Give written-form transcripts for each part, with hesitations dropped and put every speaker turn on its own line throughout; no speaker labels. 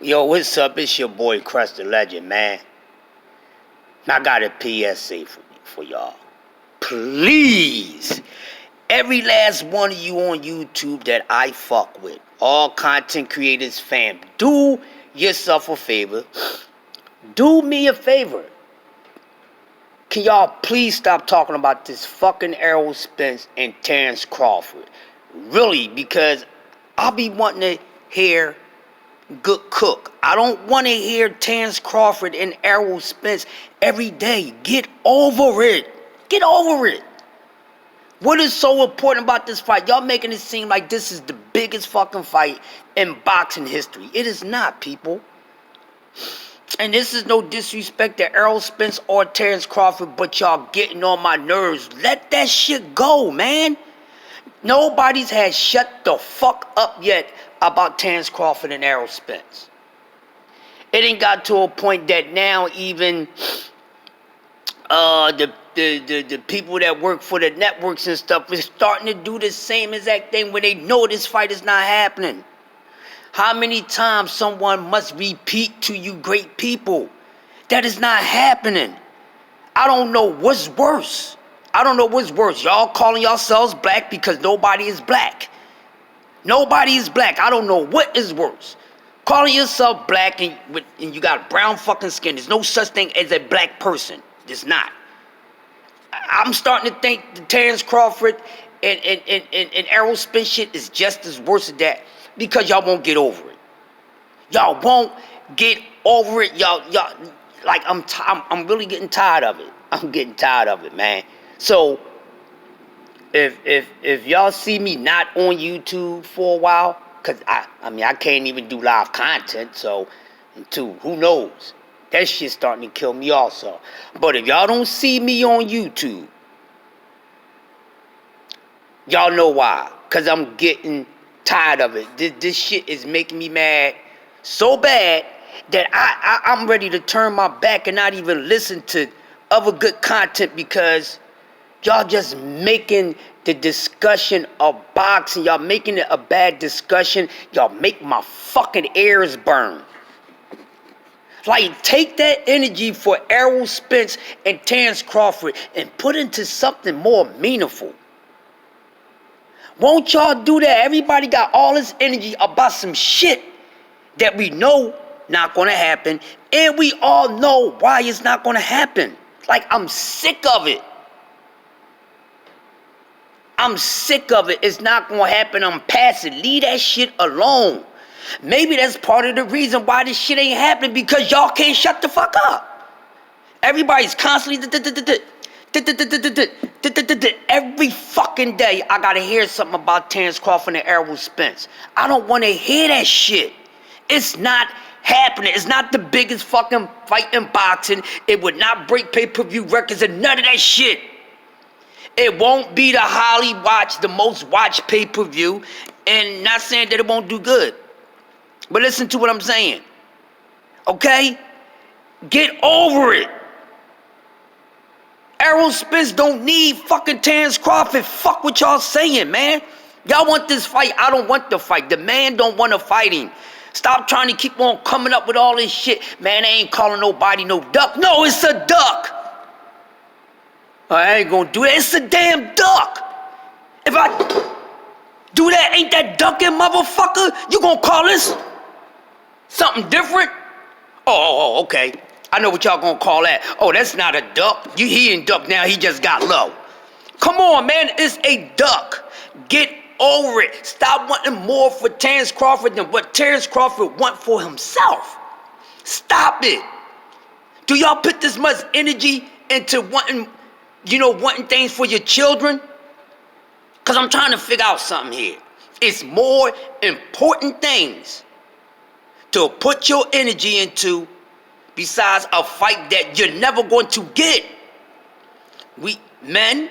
Yo, what's up? It's your boy Crust the Legend, man. I got a PSA for y'all. Please, every last one of you on YouTube that I fuck with, all content creators, fam, do yourself a favor. Do me a favor. Can y'all please stop talking about this fucking Errol Spence and Terrence Crawford? Really, because I'll be wanting to hear good cook. I don't want to hear Terrence Crawford and Errol Spence every day. Get over it. Get over it. What is so important about this fight? Y'all making it seem like this is the biggest fucking fight in boxing history. It is not, people. And this is no disrespect to Errol Spence or Terrence Crawford, but y'all getting on my nerves. Let that shit go, man. Nobody's had shut the fuck up yet about Terrence Crawford and Errol Spence. It ain't got to a point that now even the people that work for the networks and stuff is starting to do the same exact thing when they know this fight is not happening. How many times someone must repeat to you great people that is not happening? I don't know what's worse. Y'all calling yourselves black because nobody is black. Nobody is black. I don't know what is worse. Calling yourself black and you got brown fucking skin. There's no such thing as a black person. There's not. I'm starting to think the Terrence Crawford and Errol Spence shit is just as worse as that because y'all won't get over it. Y'all won't get over it. Y'all like I'm really getting tired of it. I'm getting tired of it, man. So if y'all see me not on YouTube for a while, cause I can't even do live content, so and two, who knows? That shit's starting to kill me also. But if y'all don't see me on YouTube, y'all know why. Cause I'm getting tired of it. This shit is making me mad so bad that I'm ready to turn my back and not even listen to other good content because y'all just making the discussion of boxing. Y'all making it a bad discussion. Y'all make my fucking ears burn. Like, take that energy for Errol Spence and Terrence Crawford and put into something more meaningful. Won't y'all do that? Everybody got all this energy about some shit that we know not gonna happen, and we all know why it's not gonna happen. Like, I'm sick of it. I'm sick of it. It's not gonna happen. I'm past it. Leave that shit alone. Maybe that's part of the reason why this shit ain't happening, because y'all can't shut the fuck up. Everybody's constantly every fucking day I gotta hear something about Terrence Crawford and Errol Spence. I don't wanna hear that shit. It's not happening. It's not the biggest fucking fight in boxing. It would not break pay-per-view records and none of that shit. It won't be the highly watched, the most watched pay-per-view, and not saying that it won't do good. But listen to what I'm saying. Okay? Get over it. Errol Spence don't need fucking Terrence Crawford. Fuck what y'all saying, man. Y'all want this fight. I don't want the fight. The man don't want to fight him. Stop trying to keep on coming up with all this shit. Man, I ain't calling nobody no duck. No, it's a duck. I ain't gonna do it. It's a damn duck. If I do that, ain't that ducking, motherfucker? You gonna call this something different? Oh, okay. I know what y'all gonna call that. Oh, that's not a duck. He ain't duck now. He just got low. Come on, man. It's a duck. Get over it. Stop wanting more for Terrence Crawford than what Terrence Crawford want for himself. Stop it. Do y'all put this much energy into wanting things for your children? Because I'm trying to figure out something here. It's more important things to put your energy into besides a fight that you're never going to get. We men,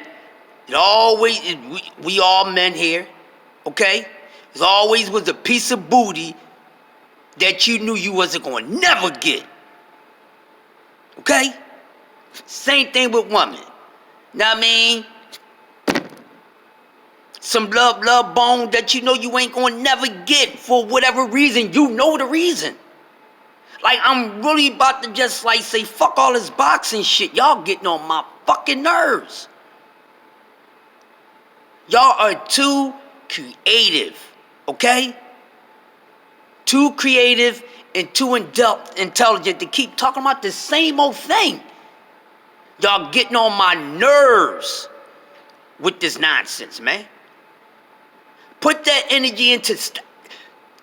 we all men here, okay? It always was a piece of booty that you knew you wasn't going to never get. Okay? Same thing with women. Know what I mean? Some love bone that you know you ain't gonna never get for whatever reason. You know the reason. Like, I'm really about to just, like, say, fuck all this boxing shit. Y'all getting on my fucking nerves. Y'all are too creative, okay? Too creative and too intelligent to keep talking about the same old thing. Y'all getting on my nerves with this nonsense, man. Put that energy into...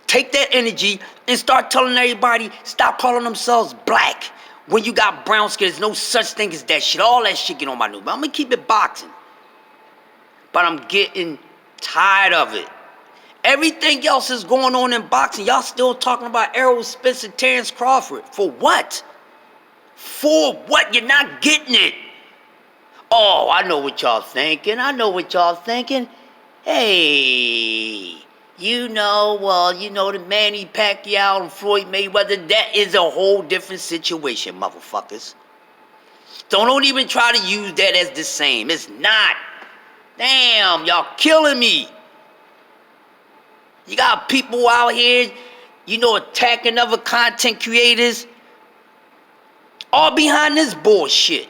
Take that energy and start telling everybody, stop calling themselves black. When you got brown skin, there's no such thing as that shit. All that shit get on my nerves. But I'm going to keep it boxing. But I'm getting tired of it. Everything else is going on in boxing. Y'all still talking about Errol Spence and Terrence Crawford. For what? For what? You're not getting it. Oh, I know what y'all thinking. Hey... You know the Manny Pacquiao and Floyd Mayweather, that is a whole different situation, motherfuckers. Don't even try to use that as the same. It's not. Damn, y'all killing me. You got people out here, attacking other content creators, all behind this bullshit.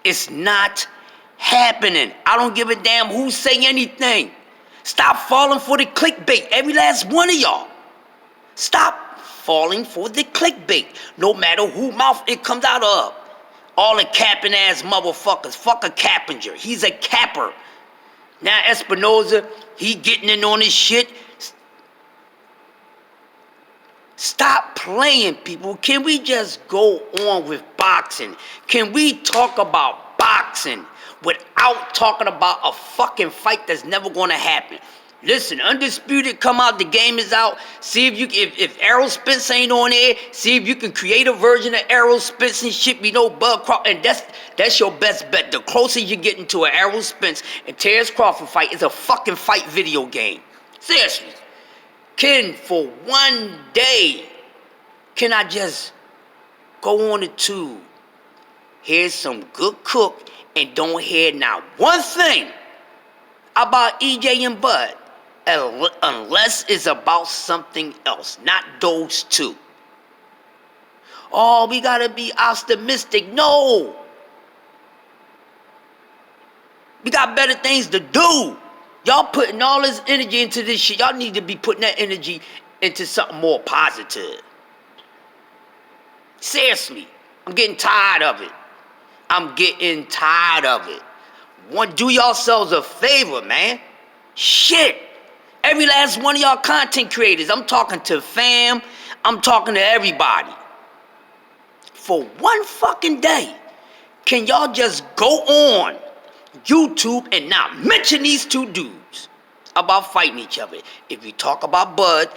It's not happening. I don't give a damn who say anything. Stop falling for the clickbait. Every last one of y'all. Stop falling for the clickbait. No matter who mouth it comes out of. All the capping ass motherfuckers. Fuck a Cappinger. He's a capper. Now Espinoza, he getting in on his shit. Stop playing, people. Can we just go on with boxing? Can we talk about boxing without talking about a fucking fight that's never going to happen? Listen, Undisputed come out, the game is out. See if Errol Spence ain't on there, see if you can create a version of Errol Spence and shit. Bud Crawford, and that's your best bet. The closer you get into an Errol Spence and Terrence Crawford fight is a fucking fight video game. Seriously. For one day, can I just go on the tube, hear some good cook, and don't hear not one thing about EJ and Bud, unless it's about something else, not those two. Oh, we gotta be optimistic. No. We got better things to do. Y'all putting all this energy into this shit. Y'all need to be putting that energy into something more positive. Seriously, I'm getting tired of it. Do yourselves a favor, man. Shit. Every last one of y'all content creators. I'm talking to fam. I'm talking to everybody. For one fucking day, can y'all just go on YouTube and not mention these two dudes about fighting each other? If you talk about Bud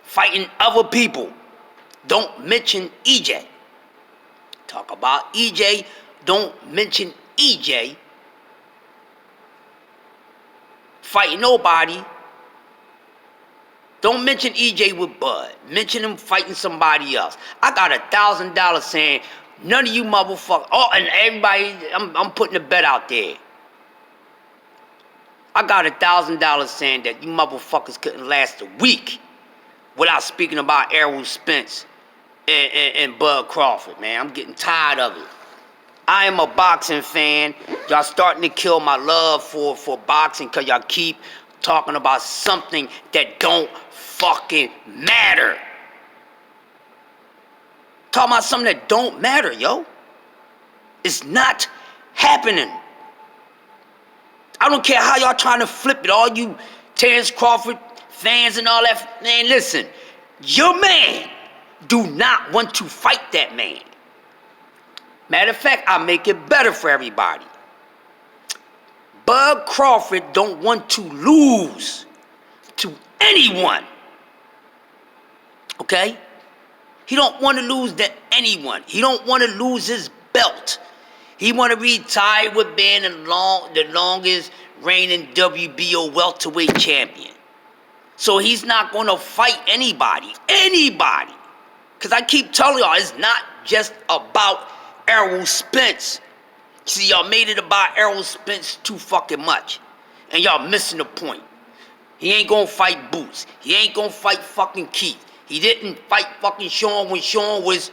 fighting other people. Don't mention EJ. Talk about EJ. Don't mention EJ fighting nobody. Don't mention EJ with Bud. Mention him fighting somebody else. I got $1,000 saying none of you motherfuckers. Oh, and everybody, I'm putting a bet out there. I got $1,000 saying that you motherfuckers couldn't last a week without speaking about Errol Spence and Bud Crawford, man. I'm getting tired of it. I am a boxing fan. Y'all starting to kill my love for boxing because y'all keep talking about something that don't fucking matter. Talking about something that don't matter, yo. It's not happening. I don't care how y'all trying to flip it. All you Terrence Crawford fans and all that. Man, listen. Your man do not want to fight that man. Matter of fact, I'll make it better for everybody. Bud Crawford don't want to lose to anyone. Okay? He don't want to lose to anyone. He don't want to lose his belt. He want to retire with being the longest reigning WBO welterweight champion. So he's not going to fight anybody. Anybody. Because I keep telling y'all, it's not just about Errol Spence. See, y'all made it about Errol Spence too fucking much. And y'all missing the point. He ain't going to fight Boots. He ain't going to fight fucking Keith. He didn't fight fucking Sean when Sean was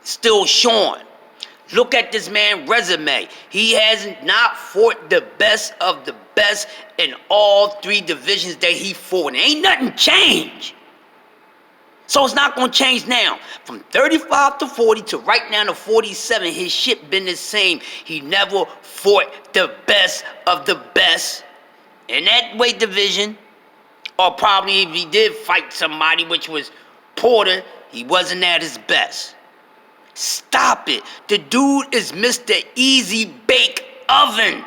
still Sean. Look at this man's resume. He has not fought the best of the best in all 3 divisions that he fought. And ain't nothing changed. So it's not going to change now. From 35 to 40 to right now to 47, his shit been the same. He never fought the best of the best in that weight division. Or probably if he did fight somebody, which was Porter, he wasn't at his best. Stop it. The dude is Mr. Easy Bake Oven.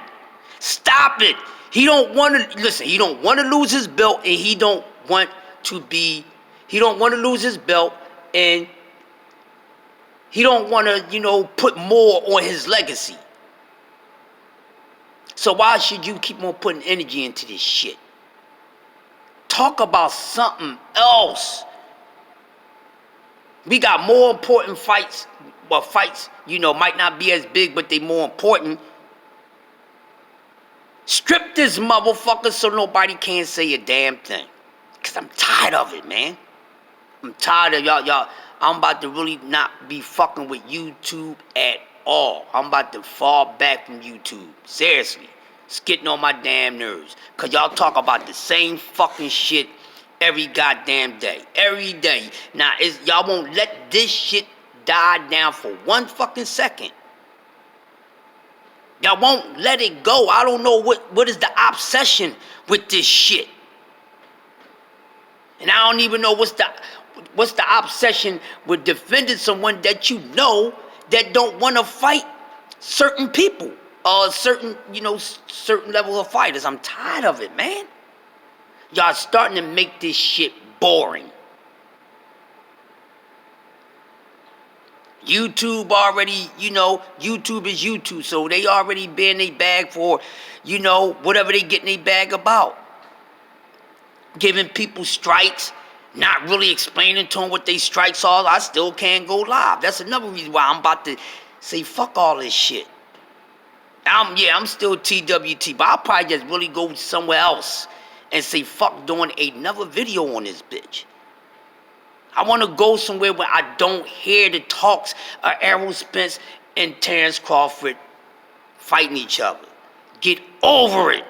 Stop it. He don't want to, listen, he don't want to lose his belt, and he don't want to lose his belt, and he don't want to, put more on his legacy. So why should you keep on putting energy into this shit? Talk about something else. We got more important fights. Well, fights, might not be as big, but they more important. Strip this motherfucker so nobody can say a damn thing. Because I'm tired of it, man. I'm tired of y'all. I'm about to really not be fucking with YouTube at all. I'm about to fall back from YouTube. Seriously. It's getting on my damn nerves. Because y'all talk about the same fucking shit every goddamn day. Every day. Now, y'all won't let this shit die down for 1 fucking second. Y'all won't let it go. I don't know what is the obsession with this shit. And I don't even know what's the obsession with defending someone that that don't want to fight certain people or certain level of fighters. I'm tired of it, man. Y'all starting to make this shit boring. YouTube already, YouTube is YouTube, so they already been in their bag for, whatever they get in their bag about. Giving people strikes, not really explaining to them what they strikes are. I still can't go live. That's another reason why I'm about to say fuck all this shit. I'm still TWT, but I'll probably just really go somewhere else and say fuck doing another video on this bitch. I want to go somewhere where I don't hear the talks of Errol Spence and Terrence Crawford fighting each other. Get over it.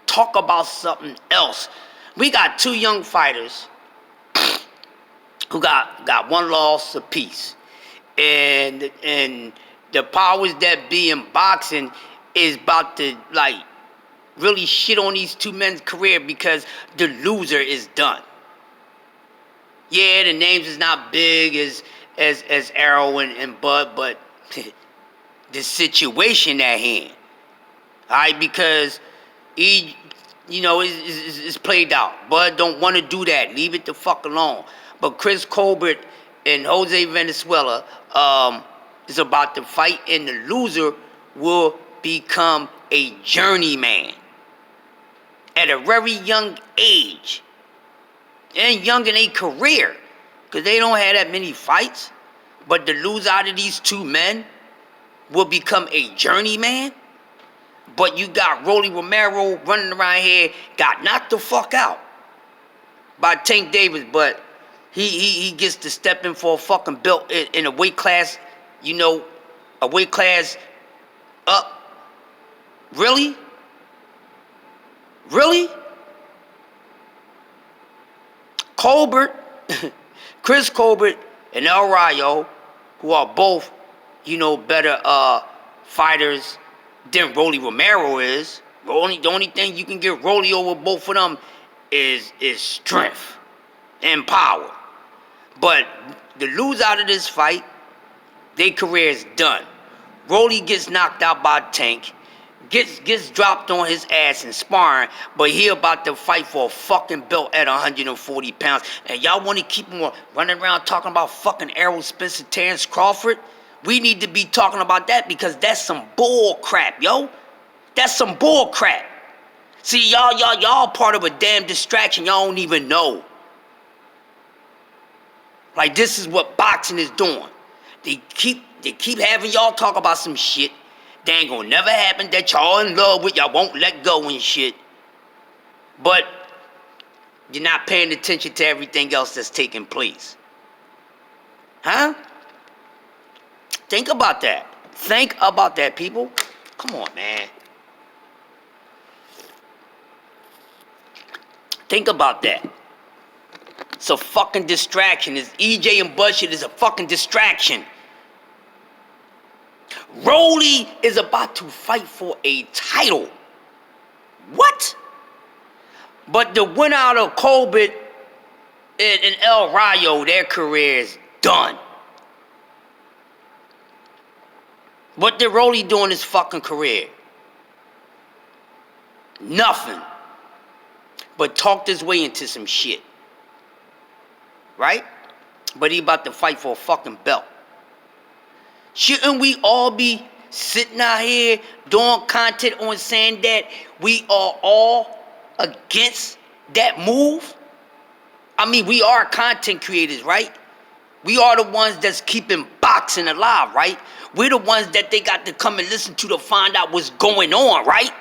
Talk about something else. We got 2 young fighters who got 1 loss apiece. And the powers that be in boxing is about to really shit on these 2 men's career because the loser is done. Yeah, the names is not big as Errol and Bud, but the situation at hand. Alright, because he, is played out. Bud don't want to do that. Leave it the fuck alone. But Chris Colbert and Jose Venezuela is about to fight, and the loser will become a journeyman at a very young age. And young in their career, because they don't have that many fights. But the loser out of these 2 men will become a journeyman. But you got Rolly Romero running around here, got knocked the fuck out by Tank Davis, but he gets to step in for a fucking belt in a weight class, a weight class up. Really? Really? Colbert, Chris Colbert, and El Rayo, who are both, better fighters than Rolly Romero is. The only thing you can get Rolly over both of them is strength and power. But the loser out of this fight, their career is done. Rolly gets knocked out by Tank. Gets dropped on his ass in sparring, but he about to fight for a fucking belt at 140 pounds. And y'all want to keep him running around talking about fucking Errol Spence and Terrence Crawford? We need to be talking about that because that's some bull crap, yo. That's some bull crap. See, y'all part of a damn distraction y'all don't even know. Like, this is what boxing is doing. They keep having y'all talk about some shit that ain't gonna never happen, that y'all in love with, y'all won't let go and shit. But You're not paying attention to everything else that's taking place. Huh? Think about that. Think about that, people. Come on, man. Think about that. It's a fucking distraction. It's EJ and Bullshit is a fucking distraction. Rolly is about to fight for a title. What? But the winner out of Colbert and El Rayo, their career is done. What did Rolly do in his fucking career? Nothing. But talked his way into some shit. Right? But he about to fight for a fucking belt. Shouldn't we all be sitting out here doing content on saying that we are all against that move? I mean, we are content creators, right? We are the ones that's keeping boxing alive, right? We're the ones that they got to come and listen to find out what's going on, right?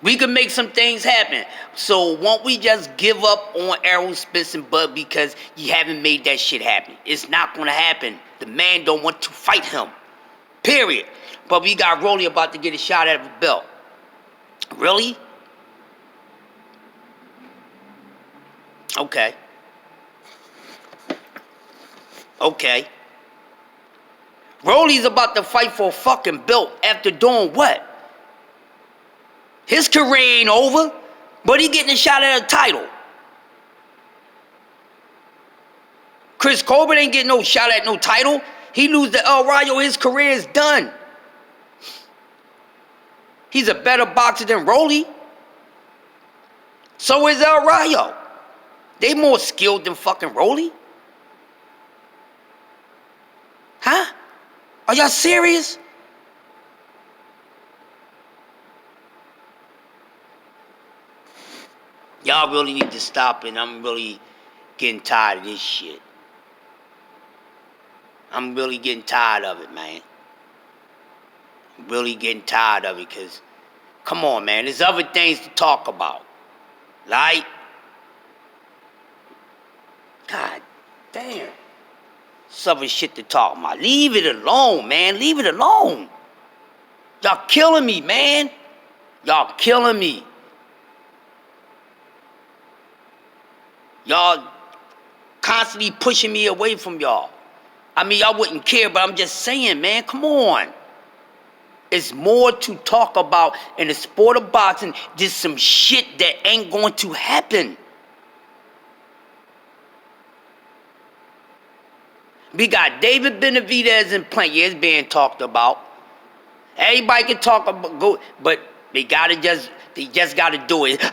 We can make some things happen. So won't we just give up on Errol Spence and Bud because you haven't made that shit happen? It's not going to happen. The man don't want to fight him. Period. But we got Rolly about to get a shot at a belt. Really? Okay. Okay. Rolly's about to fight for a fucking belt after doing what? His career ain't over, but he getting a shot at a title. Chris Colbert ain't getting no shot at no title. He lose to El Rayo, his career is done. He's a better boxer than Rolly. So is El Rayo. They more skilled than fucking Rolly. Huh? Are y'all serious? Y'all really need to stop it. I'm really getting tired of this shit. I'm really getting tired of it, man. I'm really getting tired of it because, come on, man. There's other things to talk about. Like, God damn. Some other shit to talk about. Leave it alone, man. Leave it alone. Y'all killing me, man. Y'all killing me. Y'all constantly pushing me away from y'all. I mean, y'all wouldn't care, but I'm just saying, man, come on. It's more to talk about in the sport of boxing. Just some shit that ain't going to happen. We got David Benavidez and plenty. It's being talked about. Everybody can talk about, but they just gotta do it.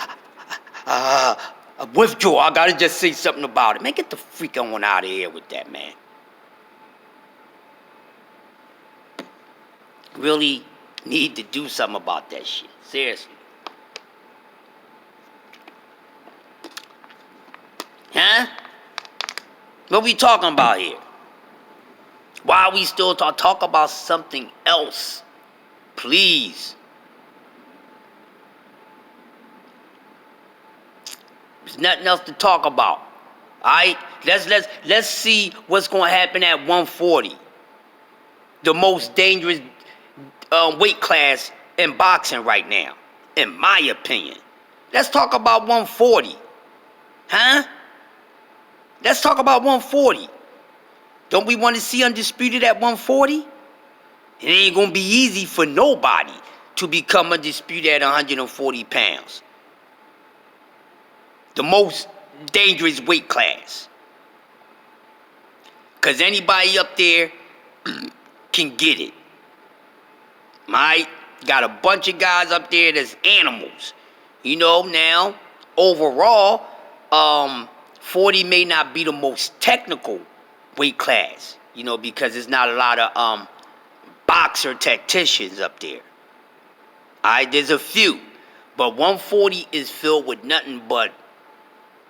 Withdraw. I gotta just say something about it. Man, get the freak on out of here with that, man. Really need to do something about that shit. Seriously. Huh? What we talking about here? Why are we still talk about something else? Please. There's nothing else to talk about. Alright? Let's see what's gonna happen at 140. The most dangerous weight class in boxing right now, in my opinion. Let's talk about 140. Huh? Let's talk about 140. Don't we want to see Undisputed at 140? It ain't gonna be easy for nobody to become Undisputed at 140 pounds. The most dangerous weight class. Because anybody up there can get it. Right? Got a bunch of guys up there that's animals. You know, now, overall, 40 may not be the most technical weight class. You know, because there's not a lot of boxer tacticians up there. Alright, there's a few. But 140 is filled with nothing but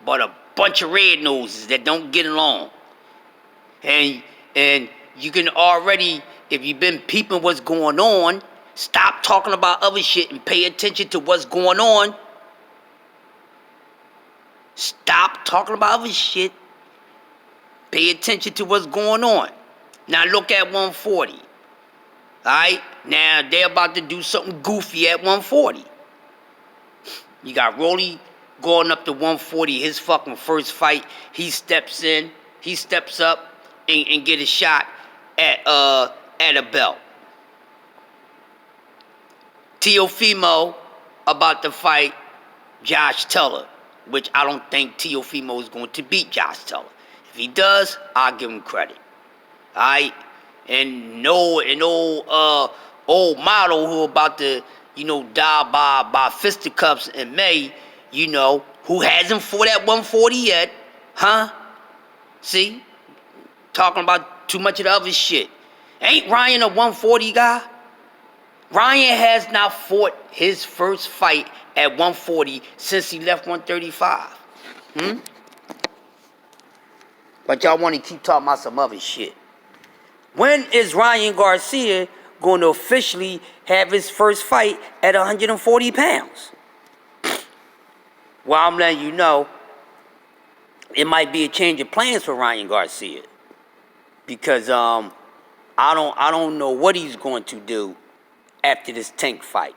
a bunch of red noses that don't get along. And you can already, if you've been peeping what's going on, stop talking about other shit and pay attention to what's going on. Stop talking about other shit. Pay attention to what's going on. Now look at 140. Alright? Now they're about to do something goofy at 140. You got Rolly going up to 140, his fucking first fight. He steps up and get a shot at a belt. Teofimo about to fight Josh Taylor, which I don't think Teofimo is going to beat Josh Taylor. If he does, I'll give him credit. Alright? And old model who about to, die by fisticuffs in May, who hasn't fought at 140 yet, huh? See? Talking about too much of the other shit. Ain't Ryan a 140 guy? Ryan has not fought his first fight at 140 since he left 135. But y'all want to keep talking about some other shit. When is Ryan Garcia going to officially have his first fight at 140 pounds? Well, I'm letting you know, it might be a change of plans for Ryan Garcia. Because I don't know what he's going to do after this Tank fight.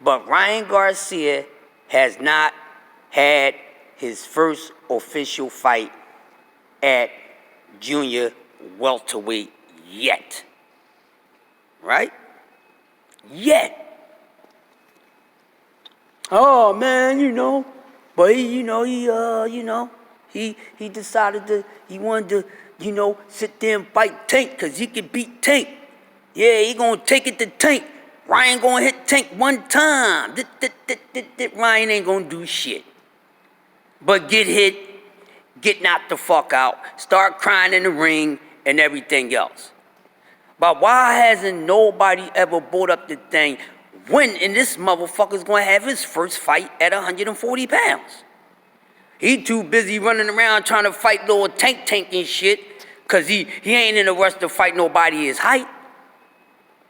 But Ryan Garcia has not had his first official fight at junior welterweight yet. Right? Yet. Oh man, but he decided he wanted to, sit there and fight Tank because he could beat Tank. Yeah, he gonna take it to Tank. Ryan gonna hit Tank one time. Ryan ain't gonna do shit. But get hit, get knocked the fuck out, start crying in the ring and everything else. But why hasn't nobody ever brought up the thing when and this motherfucker's gonna have his first fight at 140 pounds? He too busy running around trying to fight little Tank and shit, cause he ain't in a rush to fight nobody his height.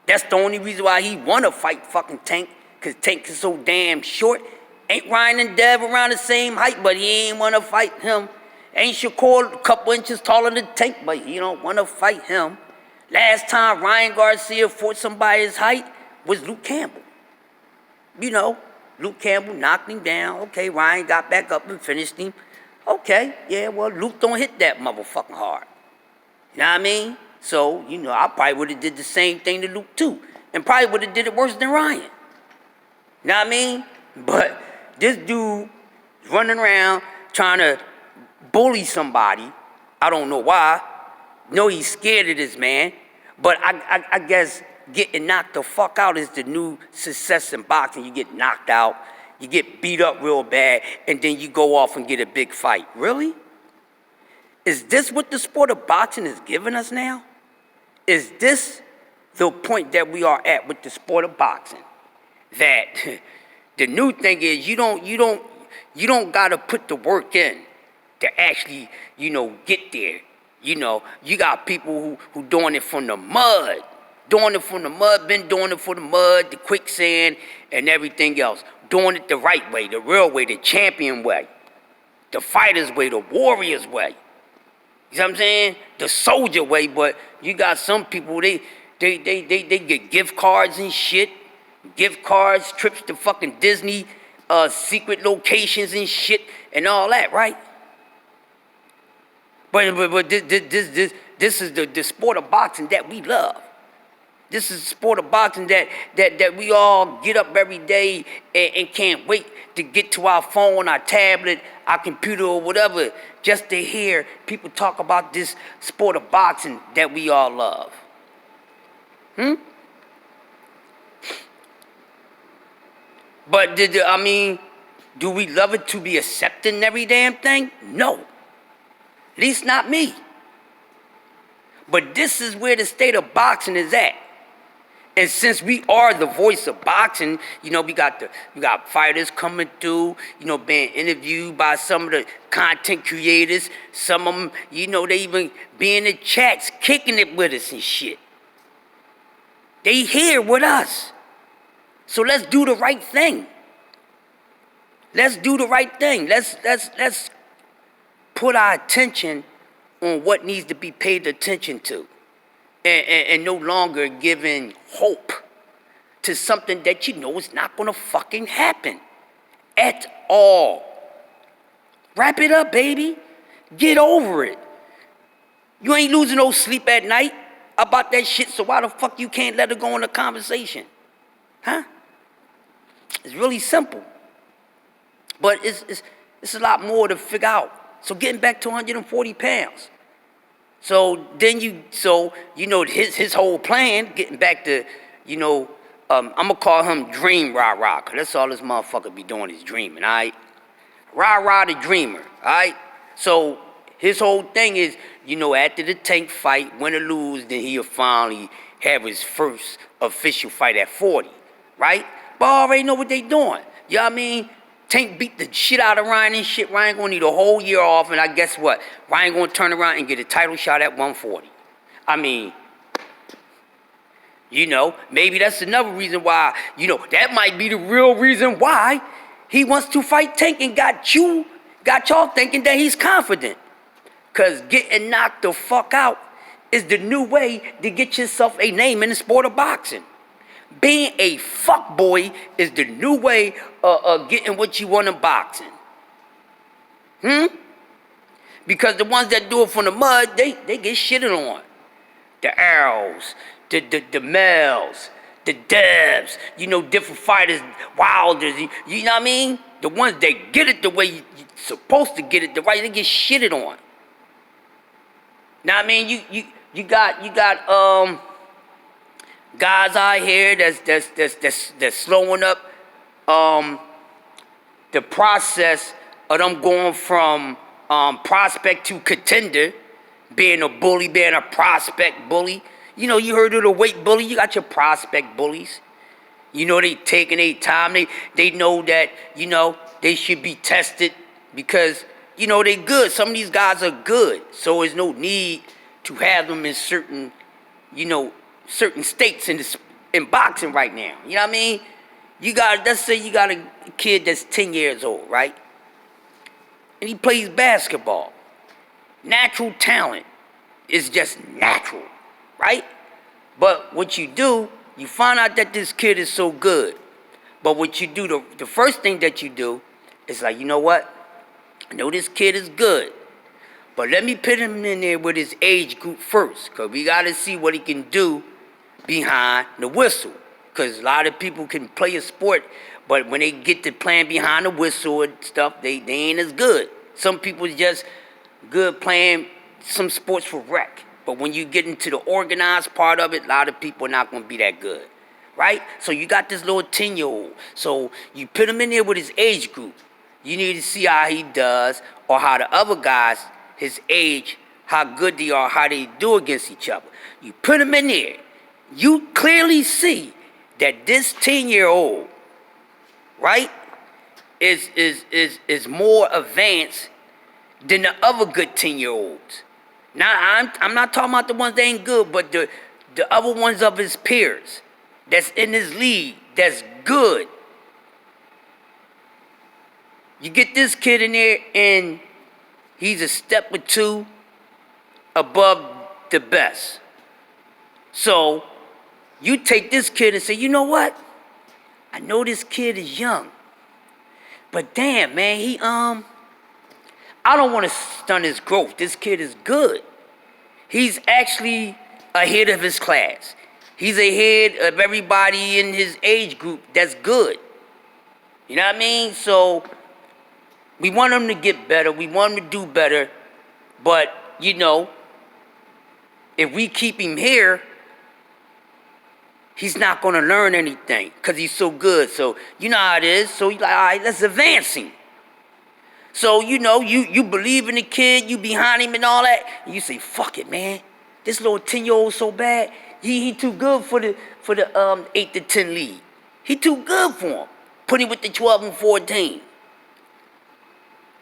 That's the only reason why he wanna fight fucking Tank, cause Tank is so damn short. Ain't Ryan and Dev around the same height, but he ain't wanna fight him. Ain't Shakur a couple inches taller than Tank, but he don't wanna fight him. Last time Ryan Garcia fought somebody his height was Luke Campbell. Luke Campbell knocked him down. Okay, Ryan got back up and finished him. Okay, yeah, well, Luke don't hit that motherfucking hard. You know what I mean? So, I probably would have did the same thing to Luke too. And probably would have did it worse than Ryan. You know what I mean? But this dude running around trying to bully somebody. I don't know why. No, he's scared of this man. But I guess getting knocked the fuck out is the new success in boxing. You get knocked out, you get beat up real bad, and then you go off and get a big fight. Really? Is this what the sport of boxing is giving us now? Is this the point that we are at with the sport of boxing? That the new thing is you don't gotta put the work in to actually, get there. You got people who doing it from the mud. Been doing it for the mud, the quicksand, and everything else. Doing it the right way, the real way, the champion way. The fighter's way, the warrior's way. You know what I'm saying? The soldier way, but you got some people, they get gift cards and shit. Gift cards, trips to fucking Disney, secret locations and shit, and all that, right? But this is the sport of boxing that we love. This is the sport of boxing that we all get up every day and can't wait to get to our phone, our tablet, our computer, or whatever, just to hear people talk about this sport of boxing that we all love. But do we love it to be accepting every damn thing? No. At least not me. But this is where the state of boxing is at. And since we are the voice of boxing, we got fighters coming through, being interviewed by some of the content creators. Some of them, they even be in the chats kicking it with us and shit. They here with us. So let's do the right thing. Let's do the right thing. Let's put our attention on what needs to be paid attention to, and no longer giving hope to something that you know is not gonna fucking happen at all. Wrap it up, baby. Get over it. You ain't losing no sleep at night about that shit, so why the fuck you can't let it go in a conversation? Huh? It's really simple. But it's a lot more to figure out. So getting back to 140 pounds. So then his whole plan, getting back to, I'm going to call him Dream Rah-Rah, because that's all this motherfucker be doing is dreaming, all right? Rah-Rah the dreamer, all right? So his whole thing is, after the Tank fight, win or lose, then he'll finally have his first official fight at 40, right? But I already know what they doing. You know what I mean? Tank beat the shit out of Ryan and shit. Ryan gonna need a whole year off, and I guess what? Ryan gonna turn around and get a title shot at 140. I mean, maybe that's another reason why, that might be the real reason why he wants to fight Tank and got y'all thinking that he's confident. Because getting knocked the fuck out is the new way to get yourself a name in the sport of boxing. Being a fuckboy is the new way of getting what you want in boxing. Because the ones that do it from the mud, they get shitted on. The Arrows, the Mels, the Debs, different fighters, Wilders, you know what I mean? The ones that get it the way you're supposed to get it, the right, they get shitted on. Now I mean, you got guys out here that's slowing up the process of them going from prospect to contender, being a bully, being a prospect bully. You heard of the weight bully. You got your prospect bullies. They taking their time. They know that they should be tested because they good. Some of these guys are good, so there's no need to have them in certain states in boxing right now. You know what I mean? Let's say you got a kid that's 10 years old, right? And he plays basketball. Natural talent is just natural, right? But what you do, you find out that this kid is so good. But what you do, the first thing that you do is like, you know what? I know this kid is good, but let me put him in there with his age group first, because we got to see what he can do behind the whistle. Because a lot of people can play a sport, but when they get to playing behind the whistle and stuff, they ain't as good. Some people just good playing some sports for rec. But when you get into the organized part of it, a lot of people are not going to be that good, right? So you got this little 10-year-old. So you put him in there with his age group. You need to see how he does, or how the other guys, his age, how good they are, how they do against each other. You put him in there. You clearly see that this 10-year-old, right, is more advanced than the other good 10-year-olds. Now, I'm not talking about the ones that ain't good, but the other ones of his peers that's in his league that's good. You get this kid in there, and he's a step or two above the best. So you take this kid and say, you know what? I know this kid is young, but damn, man, I don't want to stunt his growth. This kid is good. He's actually ahead of his class. He's ahead of everybody in his age group that's good. You know what I mean? So we want him to get better. We want him to do better. But, if we keep him here, he's not going to learn anything because he's so good. So, you know how it is. So, you're like, all right, let's advance him. So, you believe in the kid, you behind him and all that. And you say, fuck it, man. This little 10-year-old so bad. He too good for the 8 to 10 league. He too good for him. Put him with the 12 and 14.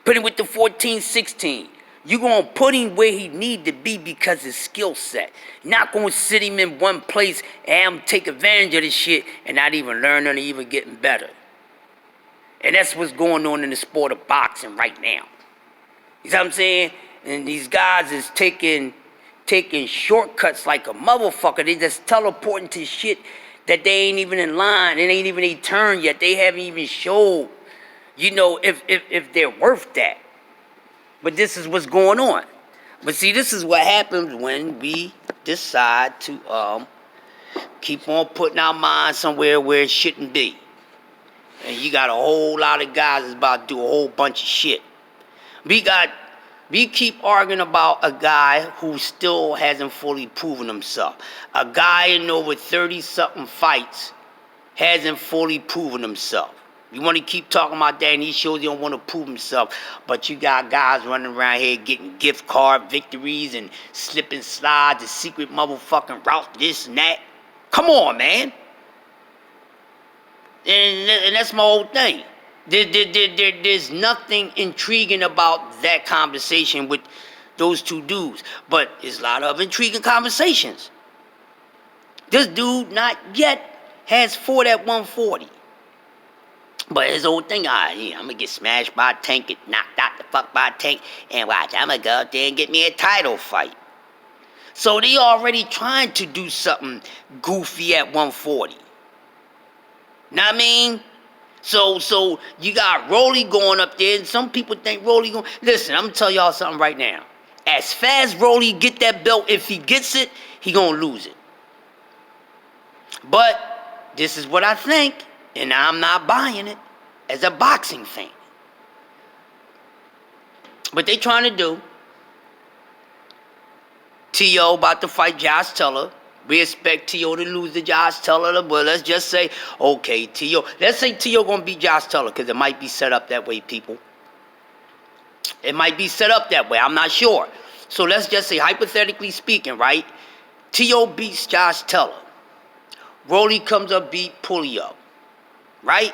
Put him with the 14, 16. You're going to put him where he need to be because his skill set. You're not going to sit him in one place and have him take advantage of this shit and not even learning or even getting better. And that's what's going on in the sport of boxing right now. You know what I'm saying? And these guys is taking shortcuts like a motherfucker. They just teleporting to shit that they ain't even in line. It ain't even a turn yet. They haven't even showed, if they're worth that. But this is what's going on. But see, this is what happens when we decide to keep on putting our minds somewhere where it shouldn't be. And you got a whole lot of guys that's about to do a whole bunch of shit. We keep arguing about a guy who still hasn't fully proven himself. A guy in over 30-something fights hasn't fully proven himself. You want to keep talking about that, and he shows he don't want to prove himself. But you got guys running around here getting gift card victories and slip and slide, the secret motherfucking route, this and that. Come on, man. And that's my whole thing. There's nothing intriguing about that conversation with those two dudes. But there's a lot of intriguing conversations. This dude not yet has fought at 140. But his whole thing, I'm going to get smashed by a tank, get knocked out the fuck by a tank, and watch, I'm going to go out there and get me a title fight. So they already trying to do something goofy at 140. Know what I mean? So you got Rolly going up there, and some people think Rolly going... Listen, I'm going to tell y'all something right now. As fast as Rolly get that belt, if he gets it, he going to lose it. But this is what I think, and I'm not buying it as a boxing fan. What they trying to do, T.O. about to fight Josh Taylor. We expect T.O. to lose to Josh Taylor, but let's just say, okay, T.O. Let's say T.O. going to beat Josh Taylor, because it might be set up that way, people. It might be set up that way. I'm not sure. So let's just say, hypothetically speaking, right? T.O. beats Josh Taylor. Rolly comes up, beat Pulio. Right?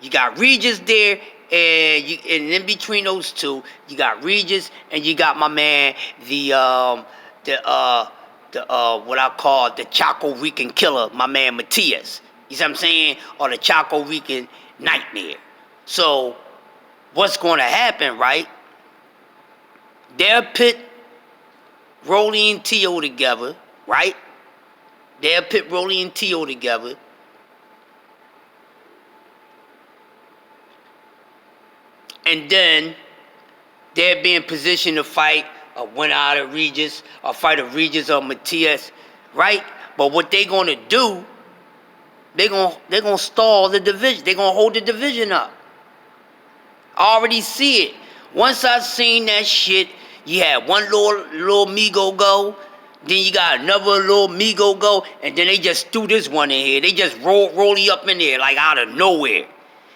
You got Regis there, and in between those two, you got Regis, and you got my man, what I call the Chaco Rican killer, my man Matias. You see what I'm saying? Or the Chaco Rican nightmare. So, what's going to happen, right? They'll pit Rolly and T.O. together, right? They'll pit Rolly and T.O. together. And then they'll be in position to fight a winner out of Regis, or fight a Regis or Matias, right? But what they gonna do, they're gonna stall the division. They're gonna hold the division up. I already see it. Once I seen that shit, you had one little Migo go, then you got another little Migo go, and then they just threw this one in here. They just Rolly up in there like out of nowhere.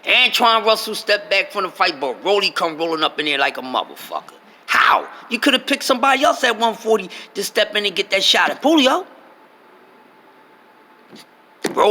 Antoine Russell stepped back from the fight, but Rolly come rolling up in there like a motherfucker. How? You could have picked somebody else at 140 to step in and get that shot at Pulio.